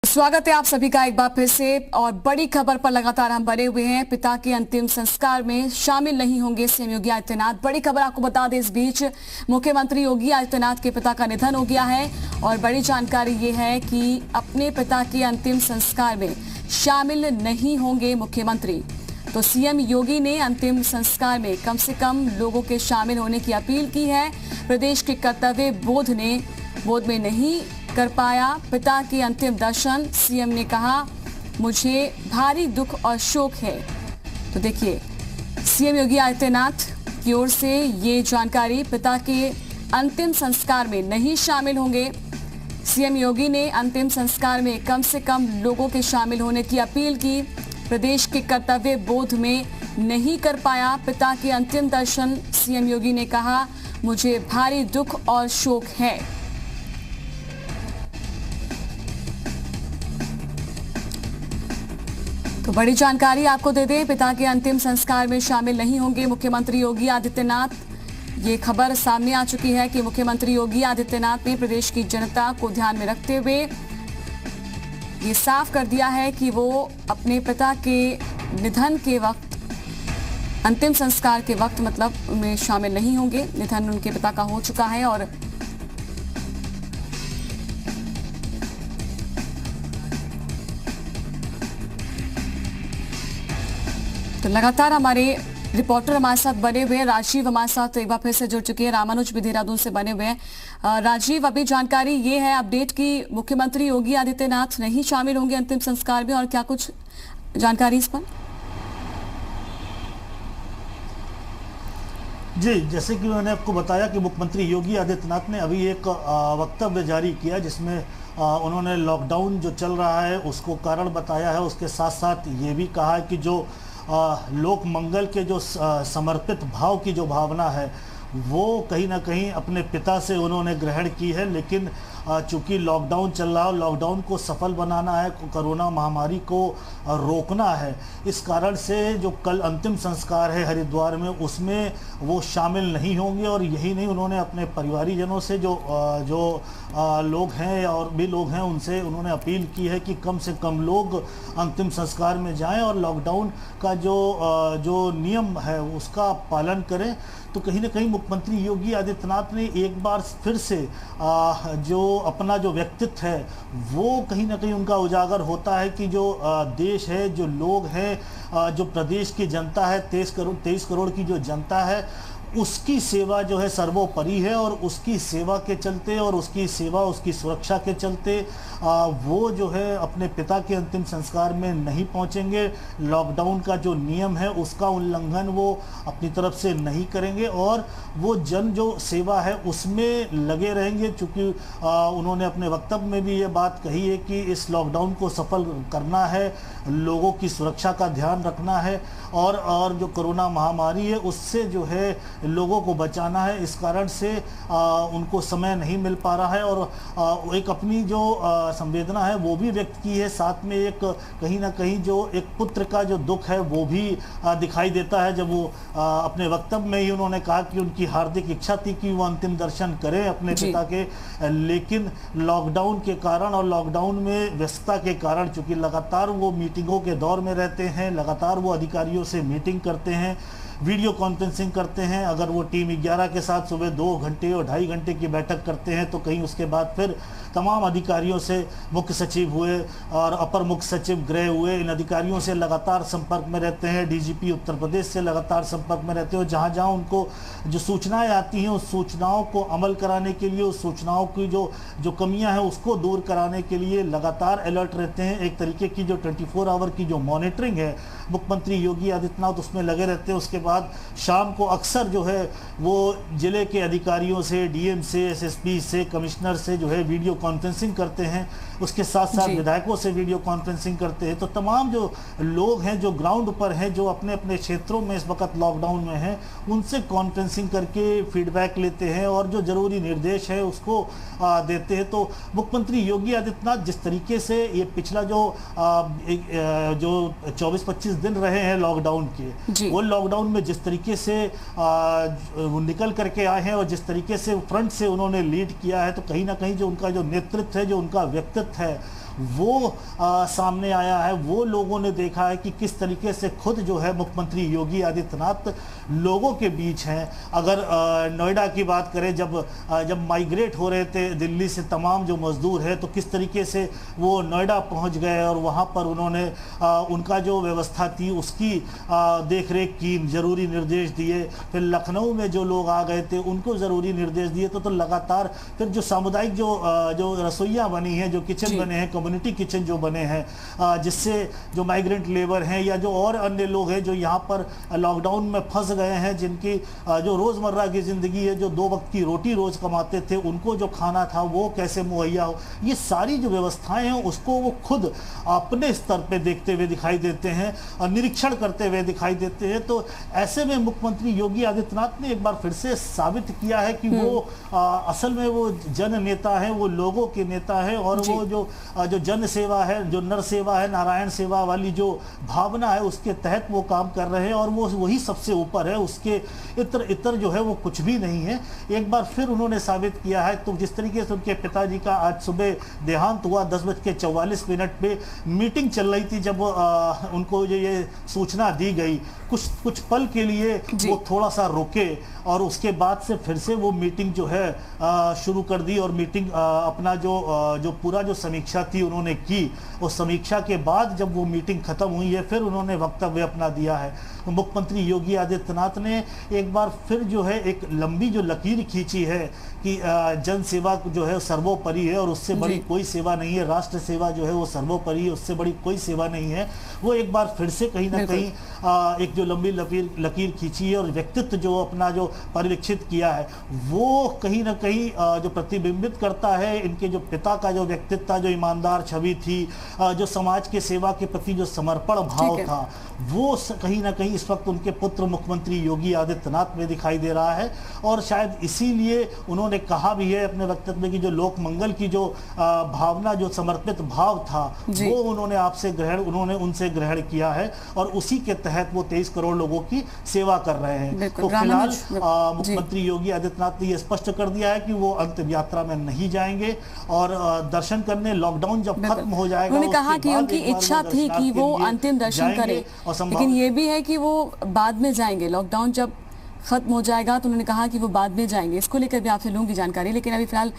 स्वागत है आप सभी का एक बार फिर से। और बड़ी खबर पर लगातार हम बने हुए हैं। पिता के अंतिम संस्कार में शामिल नहीं होंगे सीएम योगी आदित्यनाथ। बड़ी खबर आपको बता दें, इस बीच मुख्यमंत्री योगी आदित्यनाथ के पिता का निधन हो गया है और बड़ी जानकारी ये है कि अपने पिता के अंतिम संस्कार में शामिल नहीं होंगे मुख्यमंत्री। तो सीएम योगी ने अंतिम संस्कार में कम से कम लोगों के शामिल होने की अपील की है। प्रदेश के कर्तव्य बोध में नहीं कर पाया पिता के अंतिम दर्शन। सीएम ने कहा, मुझे भारी दुख और शोक है। तो देखिए, सीएम योगी आदित्यनाथ की ओर से ये जानकारी, पिता के अंतिम संस्कार में नहीं शामिल होंगे। सीएम योगी ने अंतिम संस्कार में कम से कम लोगों के शामिल होने की अपील की। प्रदेश के कर्तव्य बोध में नहीं कर पाया पिता के अंतिम दर्शन। सीएम योगी ने कहा, मुझे भारी दुख और शोक है। तो बड़ी जानकारी आपको दे दें, पिता के अंतिम संस्कार में शामिल नहीं होंगे मुख्यमंत्री योगी आदित्यनाथ। ये खबर सामने आ चुकी है कि मुख्यमंत्री योगी आदित्यनाथ ने प्रदेश की जनता को ध्यान में रखते हुए ये साफ कर दिया है कि वो अपने पिता के निधन के वक्त, अंतिम संस्कार के वक्त मतलब में शामिल नहीं होंगे। निधन उनके पिता का हो चुका है और तो लगातार हमारे रिपोर्टर हमारे साथ बने हुए हैं। राजीव हमारे साथ एक बार फिर से जुड़ चुके हैं, रामानुज भी देहरादून से बने हुए हैं। राजीव, अभी जानकारी ये है अपडेट की मुख्यमंत्री योगी आदित्यनाथ नहीं शामिल होंगे अंतिम संस्कार में, और क्या कुछ जानकारी इस पर? जी, जैसे कि मैंने आपको बताया कि मुख्यमंत्री योगी आदित्यनाथ ने अभी एक वक्तव्य जारी किया जिसमें उन्होंने लॉकडाउन जो चल रहा है उसको कारण बताया है। उसके साथ साथ ये भी कहा है कि जो लोक मंगल के जो समर्पित भाव की जो भावना है वो कहीं ना कहीं अपने पिता से उन्होंने ग्रहण की है। लेकिन चूंकि लॉकडाउन चल रहा है, लॉकडाउन को सफल बनाना है, कोरोना महामारी को रोकना है, इस कारण से जो कल अंतिम संस्कार है हरिद्वार में उसमें वो शामिल नहीं होंगे। और यही नहीं, उन्होंने अपने परिवारीजनों से जो लोग हैं और भी लोग हैं उनसे उन्होंने अपील की है कि कम से कम लोग अंतिम संस्कार में जाएं और लॉकडाउन का जो नियम है उसका पालन करें। तो कहीं ना कहीं मुख्यमंत्री योगी आदित्यनाथ ने एक बार फिर से जो अपना जो व्यक्तित्व है वो कहीं ना कहीं उनका उजागर होता है कि जो देश है, जो लोग हैं, जो प्रदेश की जनता है, 23 करोड़ की जो जनता है, उसकी सेवा जो है सर्वोपरि है। और उसकी सेवा के चलते और उसकी सेवा, उसकी सुरक्षा के चलते वो जो है अपने पिता के अंतिम संस्कार में नहीं पहुंचेंगे। लॉकडाउन का जो नियम है उसका उल्लंघन वो अपनी तरफ से नहीं करेंगे और वो जन जो सेवा है उसमें लगे रहेंगे। चूँकि उन्होंने अपने वक्तव्य में भी ये बात कही है कि इस लॉकडाउन को सफल करना है, लोगों की सुरक्षा का ध्यान रखना है और जो कोरोना महामारी है उससे जो है लोगों को बचाना है। इस कारण से उनको समय नहीं मिल पा रहा है और एक अपनी जो संवेदना है वो भी व्यक्त की है। साथ में एक कहीं ना कहीं जो एक पुत्र का जो दुख है वो भी दिखाई देता है। जब वो अपने वक्तव्य में ही उन्होंने कहा कि उनकी हार्दिक इच्छा थी कि वो अंतिम दर्शन करें अपने पिता के, लेकिन लॉकडाउन के कारण और लॉकडाउन में व्यस्तता के कारण, चूँकि लगातार वो मीटिंगों के दौर में रहते हैं, लगातार वो अधिकारियों से मीटिंग करते हैं, वीडियो कॉन्फ्रेंसिंग करते हैं। अगर वो टीम 11 के साथ सुबह 2 घंटे और 2.5 घंटे की बैठक करते हैं तो कहीं उसके बाद फिर तमाम अधिकारियों से, मुख्य सचिव हुए और अपर मुख्य सचिव गृह हुए, इन अधिकारियों से लगातार संपर्क में रहते हैं। डीजीपी उत्तर प्रदेश से लगातार संपर्क में रहते हैं और जहाँ जहाँ उनको जो सूचनाएं आती हैं उस सूचनाओं को अमल कराने के लिए, उस सूचनाओं की जो कमियाँ हैं उसको दूर कराने के लिए लगातार अलर्ट रहते हैं। एक तरीके की जो 24 आवर की जो मॉनिटरिंग है मुख्यमंत्री योगी आदित्यनाथ उसमें लगे रहते हैं। उसके बाद शाम को अक्सर जो है वो जिले के अधिकारियों से, डीएम से, एसएसपी से, कमिश्नर से जो है वीडियो कॉन्फ्रेंसिंग करते हैं। उसके साथ साथ विधायकों से वीडियो कॉन्फ्रेंसिंग करते हैं। तो तमाम जो लोग हैं जो ग्राउंड पर हैं, जो अपने अपने क्षेत्रों में इस वक्त लॉकडाउन में हैं, उनसे कॉन्फ्रेंसिंग करके फीडबैक लेते हैं और जो जरूरी निर्देश है उसको देते हैं। तो मुख्यमंत्री योगी आदित्यनाथ जिस तरीके से ये पिछला जो 24-25 दिन रहे हैं लॉकडाउन के, वो लॉकडाउन में जिस तरीके से वो निकल करके आए हैं और जिस तरीके से फ्रंट से उन्होंने लीड किया है, तो कहीं ना कहीं जो उनका जो नेतृत्व है, जो उनका व्यक्तित्व है, वो सामने आया है। वो लोगों ने देखा है कि किस तरीके से खुद जो है मुख्यमंत्री योगी आदित्यनाथ लोगों के बीच हैं। अगर नोएडा की बात करें, जब माइग्रेट हो रहे थे दिल्ली से तमाम जो मजदूर है, तो किस तरीके से वो नोएडा पहुंच गए और वहां पर उन्होंने उनका जो व्यवस्था थी उसकी देखरेख की, जरूरी निर्देश दिए। फिर लखनऊ में जो लोग आ गए थे उनको ज़रूरी निर्देश दिए। तो लगातार फिर जो सामुदायिक जो रसोइयाँ बनी हैं, जो किचन बने हैं, कम्युनिटी किचन जो बने हैं, जिससे जो माइग्रेंट लेबर हैं या जो और अन्य लोग हैं जो यहाँ पर लॉकडाउन में फंस गए हैं, जिनकी जो रोज़मर्रा की ज़िंदगी है, जो 2 वक्त की रोटी रोज़ कमाते थे, उनको जो खाना था वो कैसे मुहैया हो, ये सारी जो व्यवस्थाएं हैं उसको वो खुद अपने स्तर पे देखते हुए दिखाई देते हैं और निरीक्षण करते हुए दिखाई देते हैं। तो ऐसे में मुख्यमंत्री योगी आदित्यनाथ ने एक बार फिर से साबित किया है कि वो असल में वो जन नेता है, वो लोगों के नेता है और वो जो जन सेवा है, जो नर सेवा है, नारायण सेवा वाली जो भावना है, उसके तहत वो काम कर रहे हैं और वो वही सबसे ऊपर है। उसके इतर जो है वो कुछ भी नहीं है। एक बार फिर उन्होंने साबित किया है। तो जिस तरीके से उनके पिताजी का आज सुबह देहांत हुआ, 10:44 पे मीटिंग चल रही थी, जब उनको ये सूचना दी गई, कुछ पल के लिए वो थोड़ा सा रुके और उसके बाद से फिर से वो मीटिंग जो है शुरू कर दी और मीटिंग अपना जो पूरा जो समीक्षा थी उन्होंने की। और समीक्षा के बाद जब वो मीटिंग खत्म हुई है, फिर उन्होंने वक्तव्य अपना दिया है। तो मुख्यमंत्री योगी आदित्यनाथ ने एक बार फिर जो है एक लंबी जो लकीर खींची है कि जन सेवा जो है सर्वोपरि है और उससे बड़ी कोई सेवा नहीं है। राष्ट्र सेवा जो है वो सर्वोपरि है, उससे बड़ी कोई सेवा नहीं है। वो एक बार फिर से कहीं ना कहीं एक जो लंबी लकीर खींची है और व्यक्तित्व जो अपना जो परिलक्षित किया है, वो कहीं ना कहीं जो प्रतिबिंबित करता है इनके जो पिता का जो व्यक्तित्व था, जो ईमानदार छवि थी, जो समाज के सेवा के प्रति जो समर्पण भाव था, वो कहीं ना कहीं इस वक्त उनके पुत्र मुख्यमंत्री योगी आदित्यनाथ में दिखाई दे रहा है। और शायद इसीलिए उन्होंने कहा भी है अपने वक्तव्य में कि जो लोक मंगल की जो भावना, जो समर्पित भाव था, वो उन्होंने उनसे ग्रहण किया है और उसी के तहत वो 23 करोड़ लोगों की सेवा कर रहे हैं। तो फिलहाल मुख्यमंत्री योगी आदित्यनाथ ने यह स्पष्ट कर दिया है कि वो अंतिम यात्रा में नहीं जाएंगे और दर्शन करने लॉकडाउन जब खत्म हो जाएगा, उन्होंने कहा कि उनकी इच्छा थी कि वो अंतिम दर्शन करें, लेकिन ये भी है कि वो बाद में जाएंगे। लॉकडाउन जब खत्म हो जाएगा तो उन्होंने कहा कि वो बाद में जाएंगे। इसको लेकर भी आपसे लूंगी जानकारी, लेकिन अभी फिलहाल